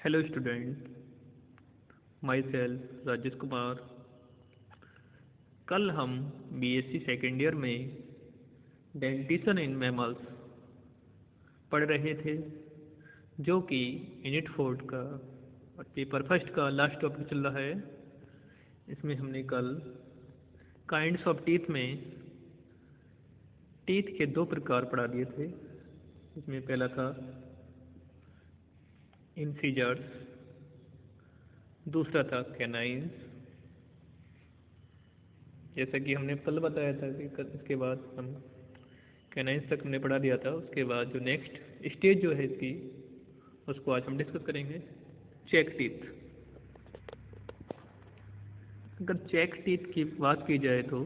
Hello student, my self Rajesh Kumar. कल हम BSc second year में डेंटिशन इन मैमल्स पढ़ रहे थे, जो कि यूनिट 4 का और पेपर फर्स्ट का लास्ट टॉपिक चल रहा है। इसमें हमने कल काइंड्स ऑफ टीथ में टीथ के दो प्रकार पढ़ा दिए थे। इसमें पहला था इंसीजर्स, दूसरा था कैनाइन्स। जैसा कि हमने कल बताया था कि इसके बाद हम कैनाइन्स तक हमने पढ़ा दिया था। उसके बाद जो नेक्स्ट स्टेज जो है इसकी, उसको आज हम डिस्कस करेंगे, चेक टीथ। अगर चेक टीथ की बात की जाए तो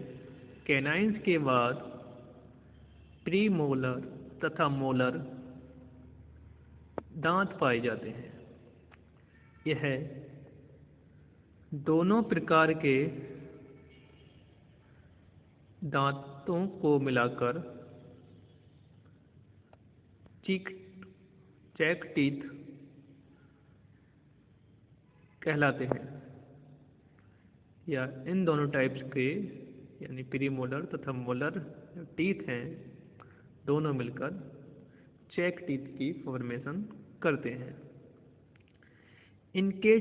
कैनाइन्स के बाद प्री मोलर तथा मोलर दांत पाए जाते हैं। यह दोनों प्रकार के दांतों को मिलाकर चेक टीथ कहलाते हैं, या इन दोनों टाइप्स के यानी प्री मोलर तथा मोलर टीथ हैं, दोनों मिलकर चेक टीथ की फॉर्मेशन करते हैं। इनके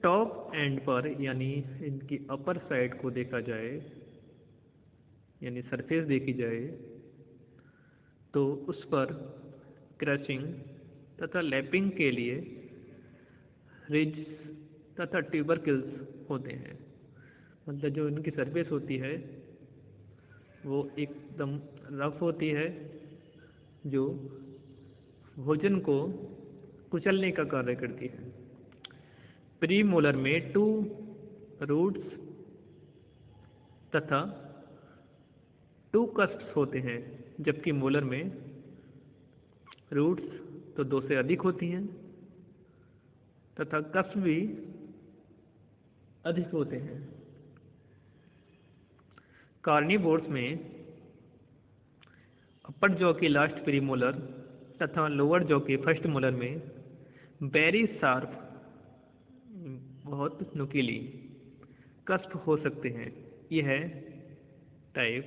टॉप एंड पर यानी इनकी अपर साइड को देखा जाए, यानी सरफेस देखी जाए, तो उस पर क्रशिंग तथा लैपिंग के लिए रिज तथा ट्यूबरकिल्स होते हैं। मतलब जो इनकी सरफेस होती है वो एकदम रफ होती है, जो भोजन को कुचलने का कार्य करती है। प्री मोलर में 2 रूट्स तथा 2 कस्प्स होते हैं, जबकि मोलर में रूट्स तो 2 से अधिक होती हैं तथा कस्प भी अधिक होते हैं। कार्निवोर्स में अपर जॉ की लास्ट प्री मोलर तथा लोअर जॉ के फर्स्ट मोलर में वेरी शार्प, बहुत नुकीली कस्प हो सकते हैं। यह टाइप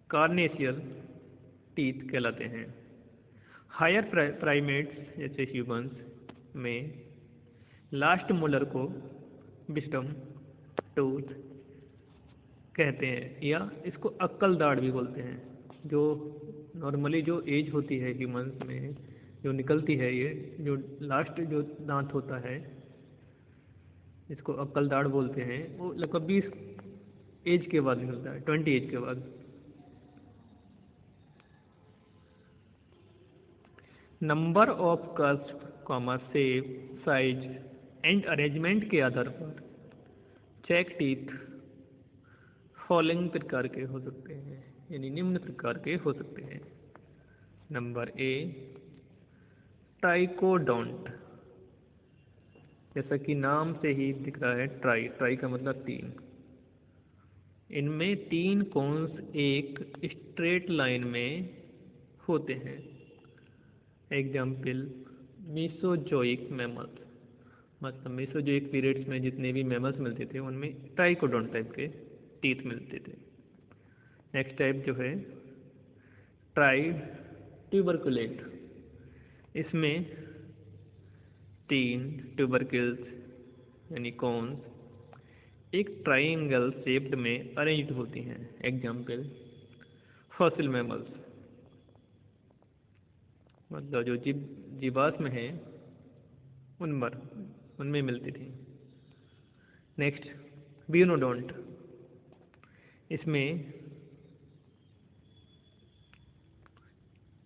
कार्नेशियल टीथ कहलाते हैं। हायर प्राइमेट्स जैसे ह्यूमंस में लास्ट मोलर को विस्डम टूथ कहते हैं, या इसको अक्कल दाढ़ भी बोलते हैं। जो नॉर्मली जो एज होती है ह्यूमंस में जो निकलती है, ये जो लास्ट जो दांत होता है, इसको अक्कल दाढ़ बोलते हैं। वो लगभग 20 एज के बाद निकलता है, 20 एज के बाद। Number of cusp, shape, size and arrangement के आधार पर चेक टीथ फॉलोइंग प्रकार के हो सकते हैं, यानी निम्न प्रकार के हो सकते हैं। Number A, triconodont. जैसा कि नाम से ही दिख रहा है, ट्राई का मतलब 3। इनमें 3 कोन्स एक स्ट्रेट लाइन में होते हैं। एग्जाम्पल मीसोजोइक मैमल्स, मतलब मीसोजोइक पीरियड्स में जितने भी मैमल्स मिलते थे उनमें ट्राइकोडोंट टाइप के टीथ मिलते थे। नेक्स्ट टाइप जो है ट्राई ट्यूबरकुलेट। इसमें 3 ट्यूबरकिल्स यानी कोन्स एक ट्राइंगल शेप्ड में अरेंज्ड होती हैं। एग्जाम्पल फॉसिल मैमल्स, मतलब जो जीवाश्म है उनमें मिलती थी। नेक्स्ट बियोनोडोंट। इसमें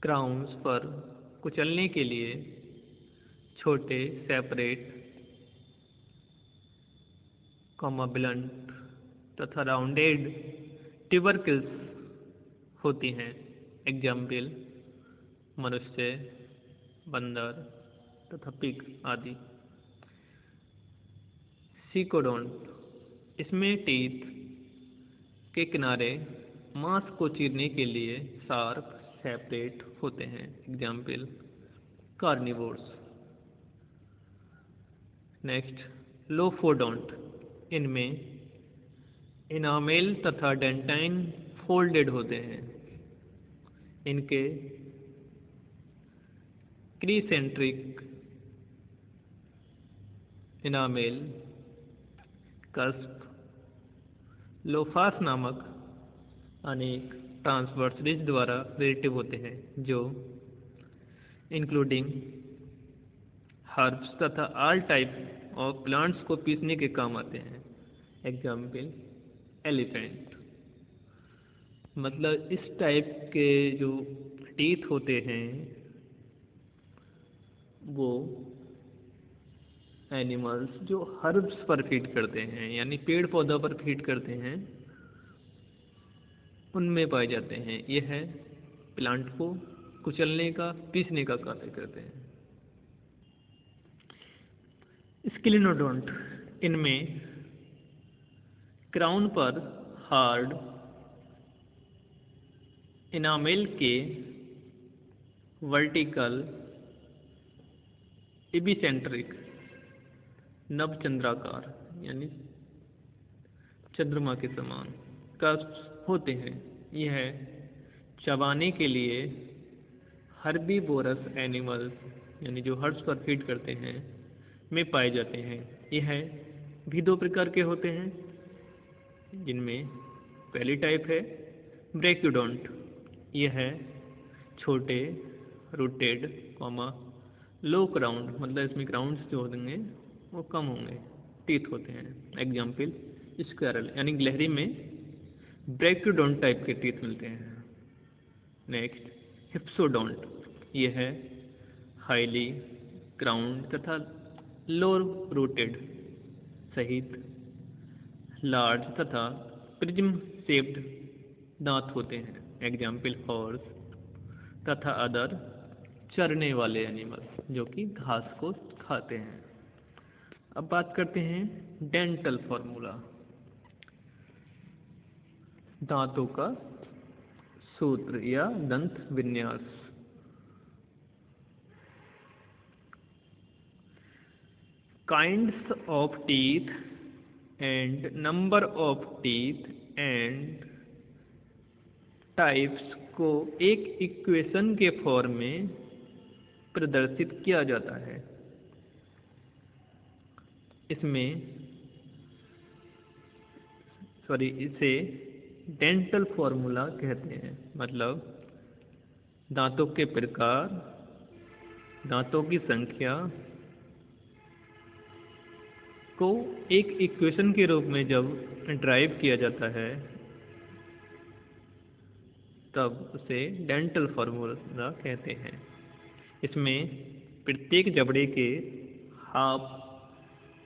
क्राउन्स पर कुचलने के लिए छोटे सेपरेट ब्लंट तथा राउंडेड ट्यूबरकिल्स होती हैं। एग्जाम्पल मनुष्य, बंदर तथा पिग आदि। सीकोडोंट। इसमें टीथ के किनारे मांस को चीरने के लिए शार्प सेपरेट होते हैं। Example carnivores. नेक्स्ट लोफोडोंट, इनमें इनामेल तथा डेंटाइन फोल्डेड होते हैं। इनके क्रीसेंट्रिक इनामेल कस्प लोफास नामक अनेक ट्रांसवर्स रिज द्वारा रिलेटिव होते हैं, जो इंक्लूडिंग हर्ब्स तथा ऑल टाइप ऑफ प्लांट्स को पीसने के काम आते हैं। Example elephant. मतलब इस टाइप के जो टीथ होते हैं वो एनिमल्स जो हर्ब्स पर फीड करते हैं, यानी पेड़ पौधों पर फीड करते हैं, उनमें पाए जाते हैं। यह प्लांट को कुचलने का, पीसने का कार्य करते हैं। स्किलिनोडोंट, इनमें क्राउन पर हार्ड इनामेल के वर्टिकल इबिसेंट्रिक नभचंद्राकार यानी चंद्रमा के समान कस्प होते हैं। यह चबाने के लिए हर्बीवोरस एनिमल्स यानी जो हर्ब्स पर फीड करते हैं में पाए जाते हैं। यह भी दो प्रकार के होते हैं, जिनमें पहली टाइप है ब्रैक्यूडोंट। यह छोटे रूटेड लो क्राउंड, मतलब इसमें क्राउंड्स जो होंगे वो कम होंगे, टीथ होते हैं। एग्जाम्पल स्क्वेरल, यानी गिलहरी में ब्रैक्यूडोंट टाइप के टीथ मिलते हैं। नेक्स्ट हिप्सोडोंट, यह है हाईली क्राउंड तथा लो रूटेड सहित लार्ज तथा प्रिज्म शेप्ड दांत होते हैं। एग्जाम्पल हॉर्स तथा अदर चरने वाले एनिमल्स जो कि घास को खाते हैं। अब बात करते हैं डेंटल फॉर्मूला, दांतों का सूत्र या दंत विन्यास। Kinds of teeth and number of teeth and types को एक इक्वेशन के फॉर्म में प्रदर्शित किया जाता है। इसे डेंटल फॉर्मूला कहते हैं। मतलब दांतों के प्रकार, दांतों की संख्या को एक इक्वेशन के रूप में जब ड्राइव किया जाता है तब उसे डेंटल फॉर्मूला कहते हैं। इसमें प्रत्येक जबड़े के हाफ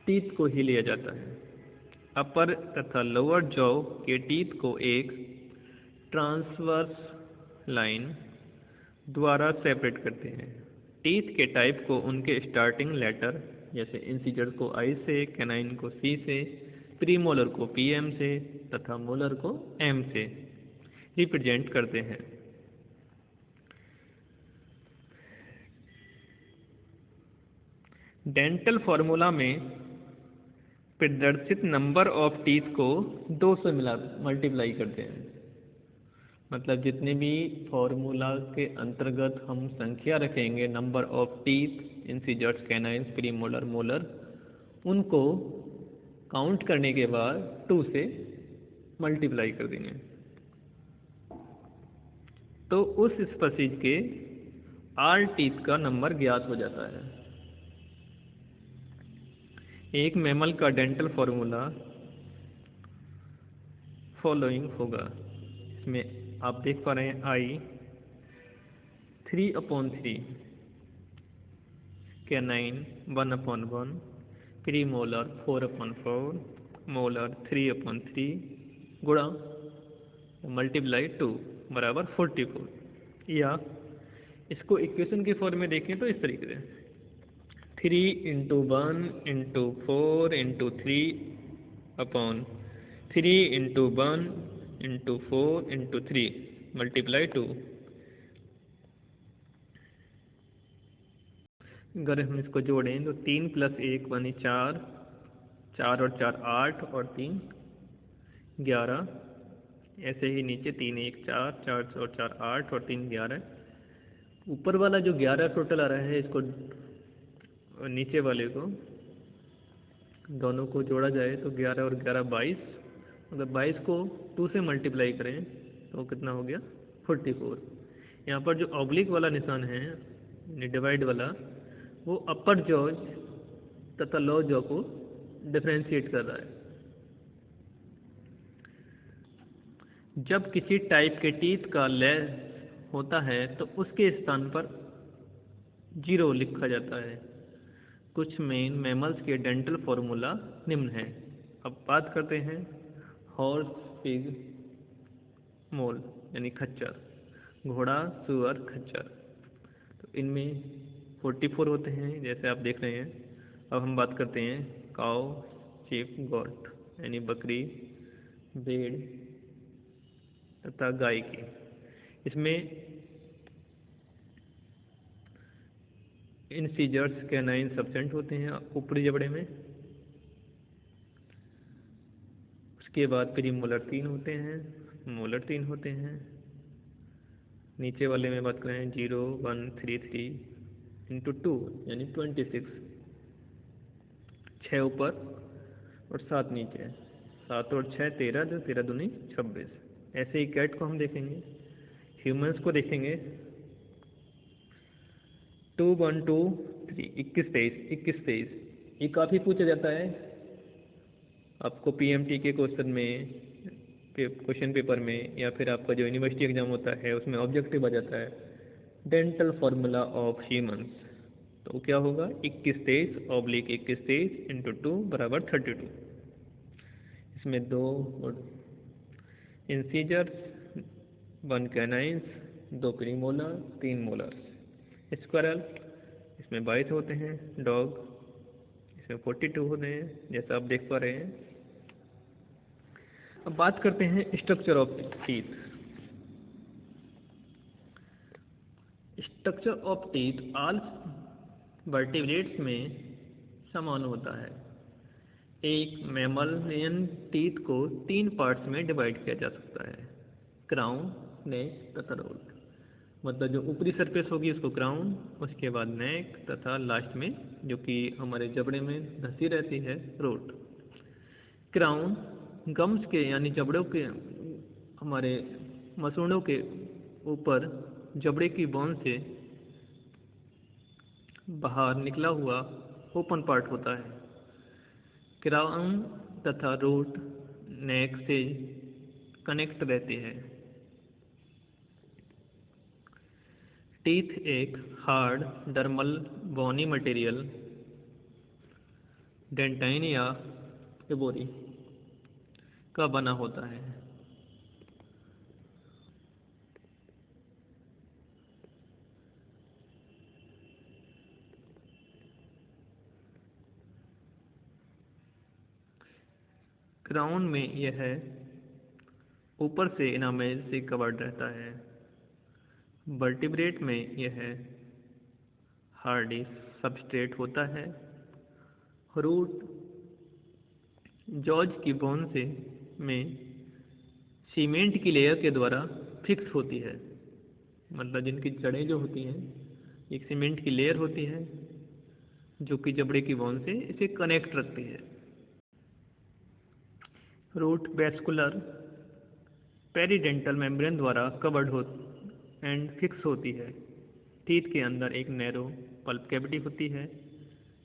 टीथ को ही लिया जाता है। अपर तथा लोअर जॉ के टीथ को एक ट्रांसवर्स लाइन द्वारा सेपरेट करते हैं। टीथ के टाइप को उनके स्टार्टिंग लेटर, जैसे इंसीजर को आई से, कैनाइन को सी से, प्रीमोलर को पीएम से तथा मोलर को एम से रिप्रेजेंट करते हैं। डेंटल फॉर्मूला में प्रदर्शित नंबर ऑफ टीथ को 2 से मल्टीप्लाई करते हैं। मतलब जितने भी फॉर्मूला के अंतर्गत हम संख्या रखेंगे, number of teeth, incisors, canines, premolar, molar, उनको काउंट करने के बाद 2 से मल्टीप्लाई कर देंगे तो उस स्पीशीज के ऑल टीथ का नंबर ज्ञात हो जाता है। एक मैमल का डेंटल फॉर्मूला फॉलोइंग होगा। इसमें आप देख पा रहे हैं आई 3/3, कैनाइन 1/1, प्रीमोलर 4/4, मोलर 3/3 गुणा मल्टीप्लाई 2 बराबर 44। या इसको इक्वेशन के फॉर्म में देखें तो इस तरीके से 3 × 1 × 4 × 3/3 × 1 × 4 × 3 मल्टीप्लाई 2। अगर हम इसको जोड़ें तो 3 + 1 यानी 4, 4 और 4 8 और 3 11। ऐसे ही नीचे 3 1 4, 4 और 4 8 और 3 11। ऊपर वाला जो 11 टोटल आ रहा है, इसको नीचे वाले को दोनों को जोड़ा जाए तो 11 और 11 22। अगर 22 को 2 से मल्टीप्लाई करें तो कितना हो गया 44। यहाँ पर जो ऑब्लिक वाला निशान है यानी डिवाइड वाला, वो अपर जॉज तथा लोअर जॉ को डिफरेंशिएट कर रहा है। जब किसी टाइप के टीथ का लेस होता है तो उसके स्थान पर 0 लिखा जाता है। कुछ मेन मैमल्स के डेंटल फॉर्मूला निम्न है। अब बात करते हैं हॉर्स, पिग, मोल यानी खच्चर, घोड़ा, सुअर, खच्चर। तो इनमें 44 होते हैं जैसे आप देख रहे हैं। अब हम बात करते हैं काऊ, शीप, गोट यानी बकरी, भेड़ तथा गाय की। इसमें इंसीजर्स कैनाइन सब्सेंट होते हैं ऊपरी जबड़े में। उसके बाद प्रीमोलर 3 होते हैं, मोलर 3 होते हैं। नीचे वाले में बात करें 0 1 3 3 × 2 यानी 26। 6 ऊपर और 7 नीचे, 7 और 6 13, जो 13 दूनी 26। ऐसे ही कैट को हम देखेंगे। ह्यूमंस को देखेंगे 2 1 2 3 21 23 21 23। ये काफ़ी पूछा जाता है आपको पीएमटी के क्वेश्चन पेपर में, या फिर आपका जो यूनिवर्सिटी एग्जाम होता है उसमें ऑब्जेक्टिव आ जाता है डेंटल फार्मूला ऑफ ह्यूमंस। तो क्या होगा 21 23 ऑब्लिक 21 23 × 2 = 32। इसमें 2 incisors, 1 canines, 2 premolar, 3 molar. Squirrel इसमें 22 होते हैं। डॉग इसमें 42 होते हैं जैसा आप देख पा रहे हैं। अब बात करते हैं structure of teeth. Structure of teeth all vertebrates में समान होता है। एक मैमलियन टीथ को 3 पार्ट्स में डिवाइड किया जा सकता है, क्राउन, नेक तथा रूट। मतलब जो ऊपरी सरफेस होगी उसको क्राउन, उसके बाद नेक तथा लास्ट में जो कि हमारे जबड़े में धंसी रहती है रूट। क्राउन गम्स के यानी जबड़ों के, हमारे मसूड़ों के ऊपर जबड़े की बोन से बाहर निकला हुआ ओपन पार्ट होता है। क्राउन तथा रूट नेक से कनेक्ट रहते हैं। टीथ एक hard dermal bony material dentine या एबोरी का बना होता है। क्राउन में यह ऊपर से इनामेल से कवर्ड रहता है। वर्टिब्रेट में यह हार्डी सबस्ट्रेट होता है। रूट जॉज की बोन से में सीमेंट की लेयर के द्वारा फिक्स होती है। मतलब जिनकी जड़ें जो होती हैं एक सीमेंट की लेयर होती है जो कि जबड़े की बोन से इसे कनेक्ट रखती है। रूट वेस्कुलर पेरिडेंटल मेम्ब्रेन द्वारा कवर्ड हो एंड फिक्स होती है। टीथ के अंदर एक नैरो पल्प कैविटी होती है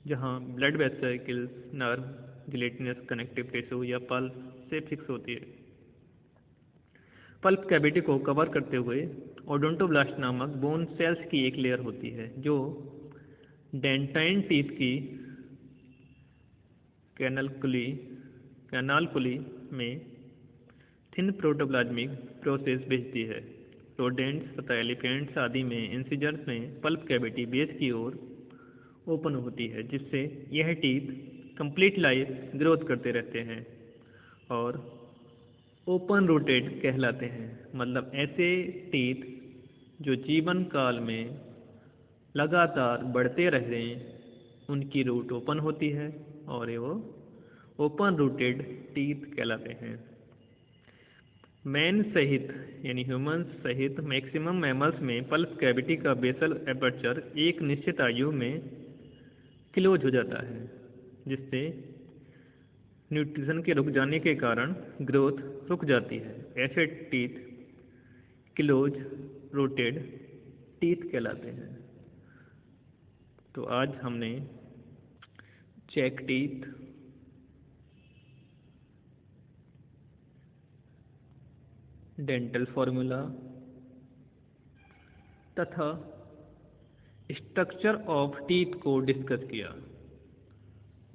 जहां blood vesicles, nerve, gelatinous connective tissue या पल्प से फिक्स होती है। पल्प कैविटी को कवर करते हुए ओडोंटोब्लास्ट नामक बोन सेल्स की एक लेयर होती है जो डेंटाइन टीथ की कैनालकुली में थिन प्रोटोप्लाज्मिक प्रोसेस भेजती है। रोडेंट्स तथा एलिफेंट्स आदि में इंसिजर्स में पल्प कैविटी बेस की ओर ओपन होती है जिससे यह टीथ कंप्लीट लाइफ ग्रोथ करते रहते हैं और ओपन रूटेड कहलाते हैं। मतलब ऐसे टीथ जो जीवन काल में लगातार बढ़ते रहते उनकी रूट ओपन होती है और वो ओपन रूटेड टीथ कहलाते हैं। मैन सहित यानी ह्यूमंस सहित मैक्सिमम मैमल्स में पल्प कैविटी का बेसल एपर्चर एक निश्चित आयु में क्लोज हो जाता है, जिससे न्यूट्रिशन के रुक जाने के कारण ग्रोथ रुक जाती है। ऐसे टीथ क्लोज रूटेड टीथ कहलाते हैं। तो आज हमने चेक टीथ, डेंटल फॉर्मूला तथा स्ट्रक्चर ऑफ टीथ को डिस्कस किया।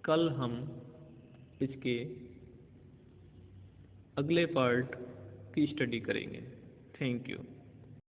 कल हम इसके अगले पार्ट की स्टडी करेंगे। Thank you.